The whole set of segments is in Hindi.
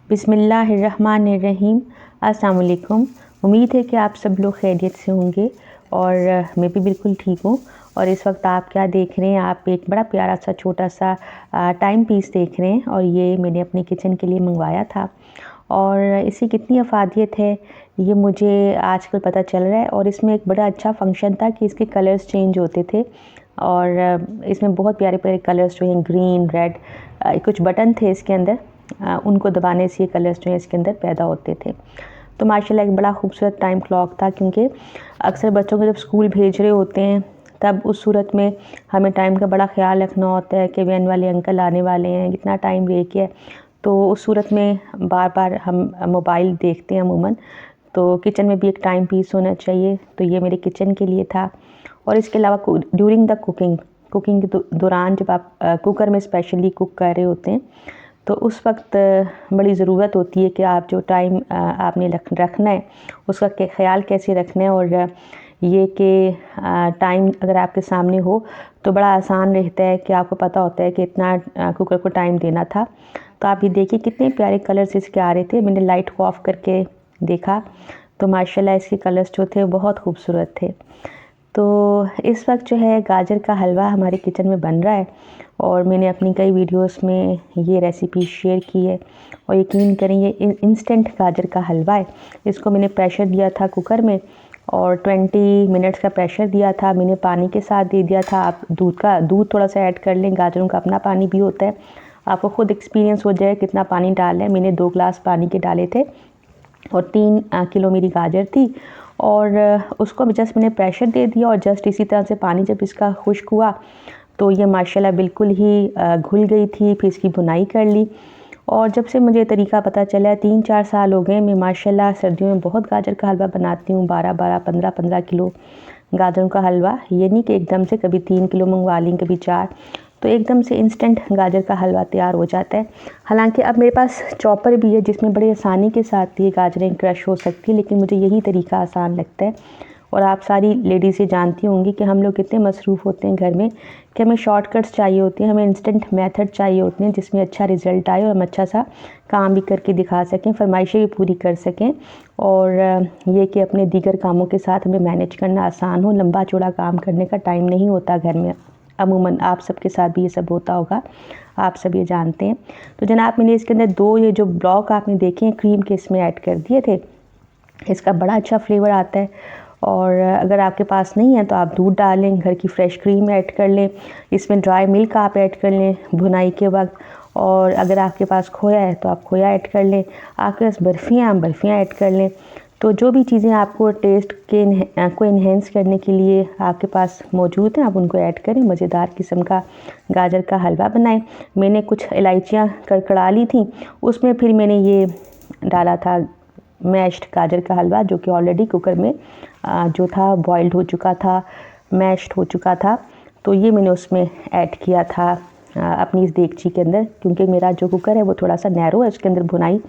बिस्मिल्लाहिर्रहमानिर्रहीम। अस्सलाम वालेकुम। उम्मीद है कि आप सब लोग खैरियत से होंगे और मैं भी बिल्कुल ठीक हूँ। और इस वक्त आप क्या देख रहे हैं, आप एक बड़ा प्यारा सा छोटा सा टाइम पीस देख रहे हैं और ये मैंने अपने किचन के लिए मंगवाया था। और इसकी कितनी अफादियत है ये मुझे आजकल पता चल रहा है। और इसमें एक बड़ा अच्छा फंक्शन था कि इसके कलर्स चेंज होते थे और इसमें बहुत प्यारे प्यारे कलर्स जो हैं, ग्रीन, रेड, कुछ बटन थे इसके अंदर, उनको दबाने से ये कलर्स जो हैं इसके अंदर पैदा होते थे। तो माशाल्लाह एक बड़ा खूबसूरत टाइम क्लॉक था, क्योंकि अक्सर बच्चों को जब स्कूल भेज रहे होते हैं तब उस सूरत में हमें टाइम का बड़ा ख्याल रखना होता है कि वैन वाले अंकल आने वाले हैं, कितना टाइम रह गया है। तो उस सूरत में बार बार हम मोबाइल देखते हैं अमूमन। तो किचन में भी एक टाइम पीस होना चाहिए, तो ये मेरे किचन के लिए था। और इसके अलावा ड्यूरिंग द कुकिंग के दौरान जब आप कुकर में स्पेशली कुक कर रहे होते हैं तो उस वक्त बड़ी ज़रूरत होती है कि आप जो टाइम आपने रखना है उसका ख्याल कैसे रखना है। और ये कि टाइम अगर आपके सामने हो तो बड़ा आसान रहता है कि आपको पता होता है कि इतना कुकर को टाइम देना था। तो आप ये देखिए कितने प्यारे कलर्स इसके आ रहे थे। मैंने लाइट को ऑफ़ करके देखा तो माशाल्लाह इसके कलर्स जो थे बहुत खूबसूरत थे। तो इस वक्त जो है गाजर का हलवा हमारे किचन में बन रहा है और मैंने अपनी कई वीडियोस में ये रेसिपी शेयर की है। और यकीन करें ये इंस्टेंट गाजर का हलवा है। इसको मैंने प्रेशर दिया था कुकर में और 20 मिनट्स का प्रेशर दिया था। मैंने पानी के साथ दे दिया था। आप दूध थोड़ा सा ऐड कर लें, गाजरों का अपना पानी भी होता है, आपको ख़ुद एक्सपीरियंस हो जाए कितना पानी डालना है। मैंने 2 गिलास पानी के डाले थे और 3 किलो मेरी गाजर थी। और उसको जस्ट मैंने प्रेशर दे दिया और जस्ट इसी तरह से पानी जब इसका खुश्क हुआ तो ये माशाल्लाह बिल्कुल ही घुल गई थी। फिर इसकी भुनाई कर ली और जब से मुझे तरीका पता चला है, 3-4 साल हो गए, मैं माशाल्लाह सर्दियों में बहुत गाजर का हलवा बनाती हूँ। 12-12, 15-15 किलो गाजरों का हलवा। ये नहीं कि एकदम से कभी 3 किलो मंगवा ली, कभी 4, तो एकदम से इंस्टेंट गाजर का हलवा तैयार हो जाता है। हालांकि अब मेरे पास चॉपर भी है जिसमें बड़ी आसानी के साथ ये गाजरें क्रश हो सकती है, लेकिन मुझे यही तरीका आसान लगता है। और आप सारी लेडीज़ ये जानती होंगी कि हम लोग कितने मसरूफ़ होते हैं घर में कि हमें शॉर्टकट्स चाहिए होते हैं, हमें इंस्टेंट मेथड चाहिए होते हैं जिसमें अच्छा रिज़ल्ट आए और हम अच्छा सा काम भी करके दिखा सकें, फरमाइशें भी पूरी कर सकें। और ये कि अपने दीगर कामों के साथ हमें मैनेज करना आसान हो। लंबा चौड़ा काम करने का टाइम नहीं होता घर में अमूमन। आप सबके साथ भी ये सब होता होगा, आप सब ये जानते हैं। तो जनाब मैंने इसके अंदर 2 ये जो ब्लॉक आपने देखे हैं क्रीम के, इसमें ऐड कर दिए थे। इसका बड़ा अच्छा फ्लेवर आता है। और अगर आपके पास नहीं है तो आप दूध डाल लें, घर की फ़्रेश क्रीम ऐड कर लें, इसमें ड्राई मिल्क आप ऐड कर लें भुनाई के वक्त। और अगर आपके पास खोया है तो आप खोया ऐड कर लें, आपके पास बर्फ़ियाँ आप बर्फ़ियाँ ऐड कर लें। तो जो भी चीज़ें आपको टेस्ट को इन्हेंस करने के लिए आपके पास मौजूद हैं आप उनको ऐड करें। मज़ेदार किस्म का गाजर का हलवा बनाएं। मैंने कुछ इलायचियाँ कड़कड़ा ली थी, उसमें फिर मैंने ये डाला था मैश्ड गाजर का हलवा, जो कि ऑलरेडी कुकर में जो था बॉइल्ड हो चुका था, मैश्ड हो चुका था। तो ये मैंने उसमें ऐड किया था अपनी इस देगची के अंदर, क्योंकि मेरा जो कुकर है वो थोड़ा सा नैरो है, उसके अंदर भुनाई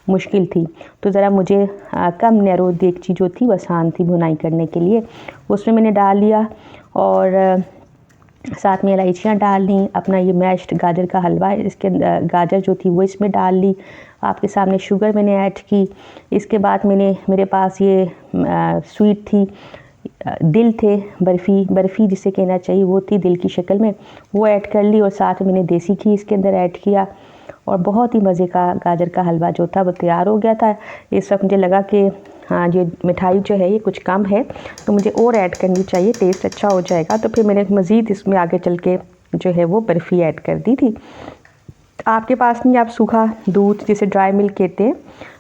मुश्किल थी। तो ज़रा मुझे कम नैरो देगची जो थी वो आसान थी भुनाई करने के लिए, उसमें मैंने डाल लिया। और साथ में इलायचियाँ डाल ली। अपना ये मैश्ड गाजर का हलवा इसके गाजर जो थी वो इसमें डाल ली। आपके सामने शुगर मैंने ऐड की। इसके बाद मेरे पास ये स्वीट थी, दिल थे, बर्फ़ी जिसे कहना चाहिए, वो थी दिल की शक्ल में, वो ऐड कर ली। और साथ में मैंने देसी घी इसके अंदर ऐड किया और बहुत ही मज़े का गाजर का हलवा जो था वो तैयार हो गया था। इस वक्त मुझे लगा कि हाँ ये मिठाई जो है ये कुछ कम है, तो मुझे और ऐड करनी चाहिए, टेस्ट अच्छा हो जाएगा। तो फिर मैंने मज़ीद इसमें आगे चल के जो है वो बर्फ़ी ऐड कर दी थी। आपके पास नहीं, आप सूखा दूध जिसे ड्राई मिल्क कहते हैं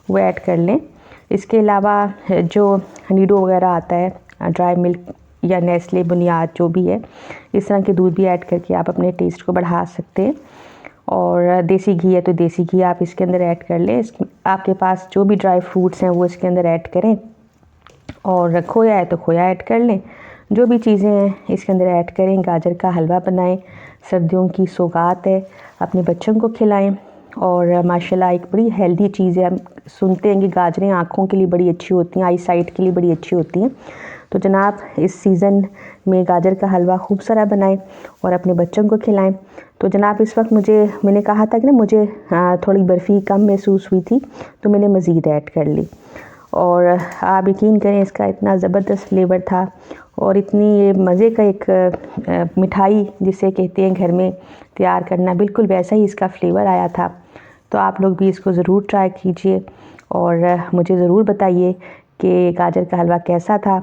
वो ऐड कर लें। इसके अलावा जो नीडो वगैरह आता है, ड्राई मिल्क या नेस्ले बुनियाद जो भी है, इस तरह के दूध भी ऐड करके आप अपने टेस्ट को बढ़ा सकते हैं। और देसी घी है तो देसी घी आप इसके अंदर ऐड कर लें। आपके पास जो भी ड्राई फ्रूट्स हैं वो इसके अंदर ऐड करें। और खोया है तो खोया ऐड कर लें। जो भी चीज़ें हैं इसके अंदर ऐड करें। गाजर का हलवा बनाएं, सर्दियों की सौगात है, अपने बच्चों को खिलाएं। और माशाल्लाह एक बड़ी हेल्दी चीज़ है। हम सुनते हैं कि गाजरें आँखों के लिए बड़ी अच्छी होती हैं, आई साइट के लिए बड़ी अच्छी होती हैं। तो जनाब इस सीज़न में गाजर का हलवा खूब सारा बनाएं और अपने बच्चों को खिलाएं। तो जनाब इस वक्त मैंने कहा था कि ना मुझे थोड़ी बर्फ़ी कम महसूस हुई थी, तो मैंने मज़ीद ऐड कर ली। और आप यकीन करें इसका इतना ज़बरदस्त फ्लेवर था और इतनी ये मज़े का एक मिठाई जिसे कहते हैं घर में तैयार करना, बिल्कुल वैसा ही इसका फ्लेवर आया था। तो आप लोग भी इसको ज़रूर ट्राई कीजिए और मुझे ज़रूर बताइए कि गाजर का हलवा कैसा था।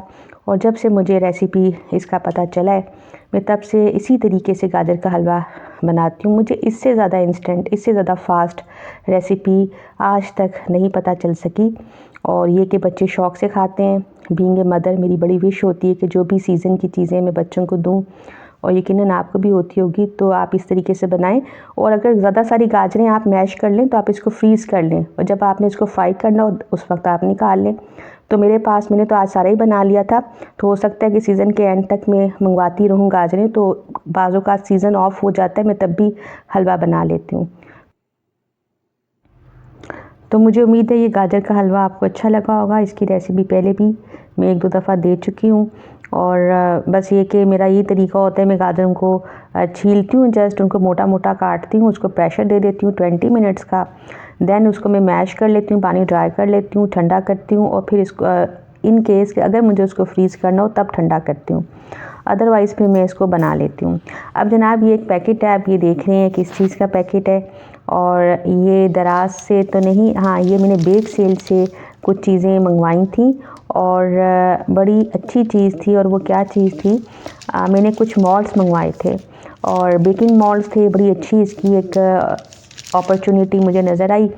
और जब से मुझे रेसिपी इसका पता चला है, मैं तब से इसी तरीके से गाजर का हलवा बनाती हूँ। मुझे इससे ज़्यादा इंस्टेंट, इससे ज़्यादा फ़ास्ट रेसिपी आज तक नहीं पता चल सकी। और ये कि बच्चे शौक़ से खाते हैं। बीइंग ए मदर मेरी बड़ी विश होती है कि जो भी सीज़न की चीज़ें मैं बच्चों को दूँ, और यकीनन आपको भी होती होगी। तो आप इस तरीके से बनाएं। और अगर ज़्यादा सारी गाजरें आप मैश कर लें तो आप इसको फ्रीज़ कर लें, और जब आपने इसको फ्राई करना हो उस वक्त आप निकाल लें। तो मैंने तो आज सारा ही बना लिया था। तो हो सकता है कि सीज़न के एंड तक मैं मंगवाती रहूँ गाजरें, तो बाज़ों का सीज़न ऑफ हो जाता है, मैं तब भी हलवा बना लेती हूँ। तो मुझे उम्मीद है ये गाजर का हलवा आपको अच्छा लगा होगा। इसकी रेसिपी पहले भी मैं 1-2 दफ़ा दे चुकी हूँ। और बस ये कि मेरा ये तरीका होता है, मैं गाजरों को छीलती हूँ, जस्ट उनको मोटा मोटा काटती हूँ, उसको प्रेशर दे देती हूँ 20 मिनट्स का। दैन उसको मैं मैश कर लेती हूँ, पानी ड्राई कर लेती हूँ, ठंडा करती हूँ, और फिर इसको इन केस कि अगर मुझे उसको फ्रीज़ करना हो तब ठंडा करती हूँ, अदरवाइज़ फिर मैं इसको बना लेती हूँ। अब जनाब ये एक पैकेट है, आप ये देख रहे हैं किस चीज़ का पैकेट है। और ये दराज से तो नहीं, हाँ ये मैंने बेक सेल से कुछ चीज़ें मंगवाई थी और बड़ी अच्छी चीज़ थी। और वो क्या चीज़ थी, मैंने कुछ मॉल्ड्स मंगवाए थे और बेकिंग मॉल्ड्स थे। बड़ी अच्छी इसकी एक अपॉर्चुनिटी मुझे नज़र आई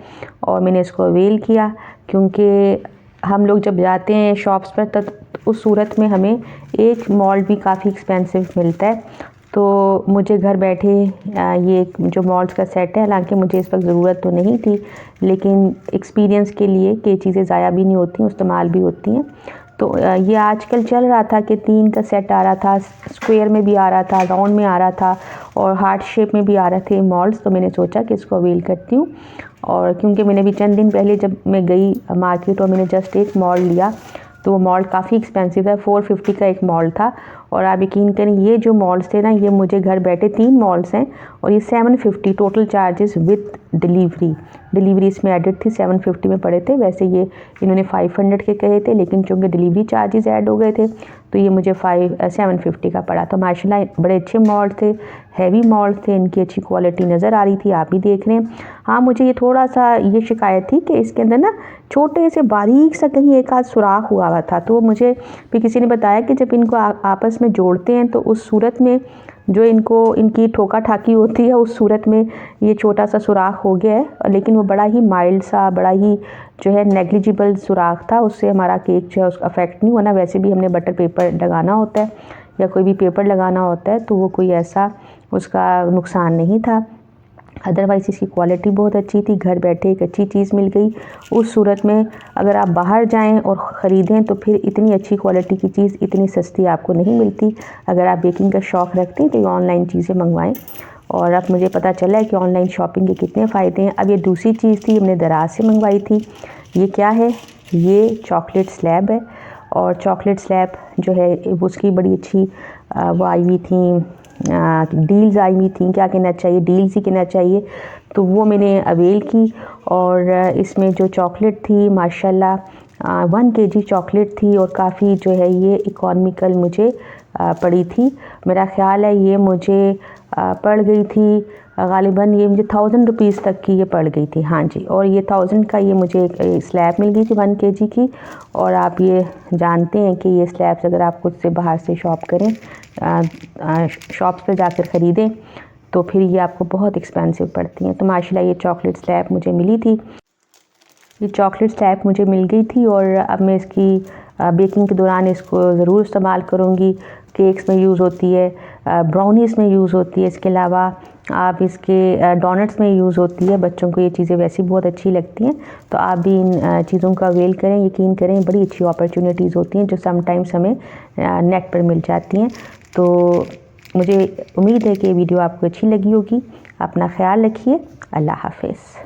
और मैंने इसको अवेल किया, क्योंकि हम लोग जब जाते हैं शॉप्स पर तो उस सूरत में हमें एक मॉल्ड भी काफ़ी एक्सपेंसिव मिलता है। तो मुझे घर बैठे ये जो मॉल्ड्स का सेट है, हालांकि मुझे इस वक्त ज़रूरत तो नहीं थी, लेकिन एक्सपीरियंस के लिए कि चीज़ें ज़ाया भी नहीं होती, इस्तेमाल भी होती हैं। तो ये आजकल चल रहा था कि 3 का सेट आ रहा था, स्क्वायर में भी आ रहा था, राउंड में आ रहा था और हार्ट शेप में भी आ रहे थे मॉल्ड्स। तो मैंने सोचा कि इसको अवेल करती हूँ। और क्योंकि मैंने भी चंद दिन पहले जब मैं गई मार्केट और मैंने जस्ट एक मॉल्ड लिया, तो वो मॉल्ड काफ़ी एक्सपेंसिव है, 450 का एक मॉल्ड था। और आप यकीन करें ये जो मॉल्ड्स थे ना, ये मुझे घर बैठे 3 मॉल्ड्स हैं और ये 750 टोटल चार्जेस विद डिलीवरी इसमें एडिड थी, 750 में पड़े थे। वैसे ये इन्होंने 500 के कहे थे, लेकिन चूँकि डिलीवरी चार्जेस ऐड हो गए थे तो ये मुझे 750 का पड़ा। तो माशाल्लाह बड़े अच्छे मॉल्ड थे, हैवी मॉल्ड थे, इनकी अच्छी क्वालिटी नज़र आ रही थी, आप भी देख रहे हैं। हाँ मुझे ये थोड़ा सा ये शिकायत थी कि इसके अंदर ना छोटे से बारीक सा कहीं एक आध सुराख हुआ था। तो मुझे भी किसी ने बताया कि जब इनको आपस में जोड़ते हैं तो उस सूरत में जो इनकी ठोका ठाकी होती है, उस सूरत में ये छोटा सा सुराख हो गया है। लेकिन वो बड़ा ही माइल्ड सा, बड़ा ही जो है नेग्लिजिबल सुराख था, उससे हमारा केक जो है उसका अफेक्ट नहीं हुआ ना। वैसे भी हमने बटर पेपर लगाना होता है या कोई भी पेपर लगाना होता है, तो वो कोई ऐसा उसका नुकसान नहीं था। अदरवाइज़ इसकी क्वालिटी बहुत अच्छी थी, घर बैठे एक अच्छी चीज़ मिल गई। उस सूरत में अगर आप बाहर जाएं और ख़रीदें तो फिर इतनी अच्छी क्वालिटी की चीज़ इतनी सस्ती आपको नहीं मिलती। अगर आप बेकिंग का शौक़ रखते हैं तो ये ऑनलाइन चीज़ें मंगवाएं। और अब मुझे पता चला है कि ऑनलाइन शॉपिंग के कितने फ़ायदे हैं। अब ये दूसरी चीज़ थी, हमने दराज से मंगवाई थी। ये क्या है, ये चॉकलेट स्लैब है। और चॉकलेट स्लैब जो है उसकी बड़ी अच्छी वो आई हुई थी, डील्स आई हुई थी, क्या कहना चाहिए, डील्स ही कहना चाहिए। तो वो मैंने अवेल की और इसमें जो चॉकलेट थी माशाल्लाह 1 kg चॉकलेट थी और काफ़ी जो है ये इकोनॉमिकल मुझे पड़ी थी। मेरा ख़्याल है ये मुझे पड़ गई थी ग़ालिबन, ये मुझे 1000 रुपीज़ तक की ये पड़ गई थी। हाँ जी, और ये 1000 का ये मुझे एक स्लैब मिल गई थी 1 kg की। और आप ये जानते हैं कि ये स्लैब्स अगर आप खुद से बाहर से शॉप करें, शॉप्स पे जाकर ख़रीदें तो फिर ये आपको बहुत एक्सपेंसिव पड़ती हैं। तो माशाल्लाह ये चॉकलेट स्लैब मुझे मिली थी, ये चॉकलेट स्लैब मुझे मिल गई थी। और अब मैं इसकी बेकिंग के दौरान इसको ज़रूर इस्तेमाल करूँगी। केक्स में यूज़ होती है, ब्राउनीज़ में यूज़ होती है, इसके अलावा आप इसके डोनट्स में यूज़ होती है। बच्चों को ये चीज़ें वैसे बहुत अच्छी लगती हैं, तो आप भी इन चीज़ों का अवेल करें। यकीन करें बड़ी अच्छी अपॉर्चुनिटीज़ होती हैं जो समटाइम्स हमें नेट पर मिल जाती हैं। तो मुझे उम्मीद है कि ये वीडियो आपको अच्छी लगी होगी। अपना ख्याल रखिए। अल्लाह हाफ़िज़।